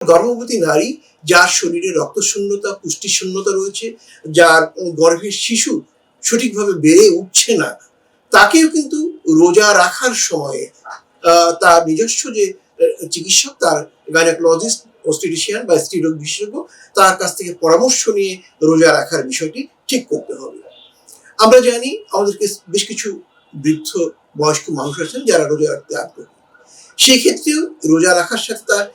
গর্ভবতী নারী যার শরীরে রক্তশূন্যতা, পুষ্টিশূন্যতা রয়েছে, যার গর্ভের শিশু সঠিকভাবে বেড়ে উঠছে না, তাকেও কিন্তু রোজা রাখার সময়ে তার নিজস্ব যে চিকিৎসক, তার গাইনোকোলজিস্ট, অবস্টেট্রিশিয়ান বা স্ত্রীরোগ বিশেষজ্ঞ, তার কাছ থেকে পরামর্শ নিয়ে রোজা রাখার বিষয়টি ঠিক করতে হবে। আমরা জানি আমাদেরকে বেশ কিছু বৃদ্ধ বয়স্ক মানুষ আছেন যারা রোজা রাখতে আগ্রহী। সেই ক্ষেত্রেও রোজা রাখার সাথে তার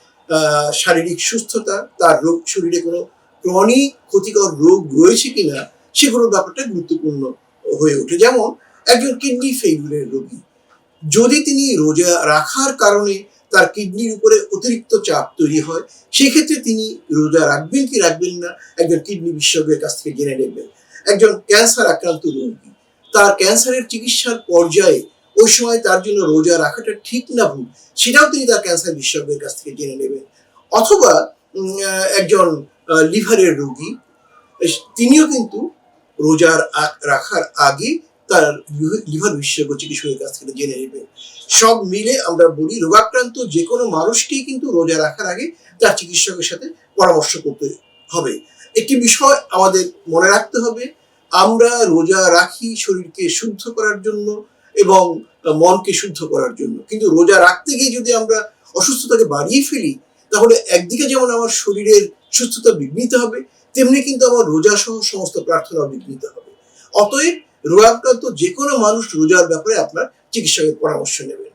শারীরিক সুস্থতা, তার রোগ, শরীরে কোনো ক্রনিক ক্ষতিকর রোগ রয়েছে কিনা সেগুলোর ব্যাপারটা গুরুত্বপূর্ণ হয়ে ওঠে। যেমন একজন কিডনি ফেইলিউরের রোগী, যদি তিনি রোজা রাখার কারণে তার কিডনির উপরে অতিরিক্ত চাপ তৈরি হয়, সেক্ষেত্রে তিনি রোজা রাখবেন কি রাখবেন না একজন কিডনি বিশেষজ্ঞের কাছ থেকে জেনে নেবেন। একজন ক্যান্সার আক্রান্ত রোগী, তার ক্যান্সারের চিকিৎসার পর্যায়ে ওই সময় তার জন্য রোজা রাখাটা ঠিক না ভুল, সেটাও তিনি তার ক্যান্সার বিশেষজ্ঞের কাছ থেকে জেনে নেবেন। অথবা একজন লিভারের রোগী, তিনিও কিন্তু রোজার রাখার আগে তার লিভার বিশেষজ্ঞ চিকিৎসকের কাছ থেকে জেনে নেবেন। সব মিলে আমরা বলি রোগাক্রান্ত যে কোনো মানুষকেই কিন্তু রোজা রাখার আগে তার চিকিৎসকের সাথে পরামর্শ করতে হবে। একটি বিষয় আমাদের মনে রাখতে হবে, আমরা রোজা রাখি শরীরকে শুদ্ধ করার জন্য এবং মনকে শুদ্ধ করার জন্য, কিন্তু রোজা রাখতে গিয়ে যদি আমরা অসুস্থতাকে বাড়িয়ে ফেলি, তাহলে একদিকে যেমন আমার শরীরের সুস্থতা বিঘ্নিত হবে, তেমনি কিন্তু আমার রোজা সহ সমস্ত প্রার্থনা বিঘ্নিত হবে। অতএব রোগাক্রান্ত যে কোনো মানুষ রোজার ব্যাপারে আপনার চিকিৎসকের পরামর্শ নেবেন।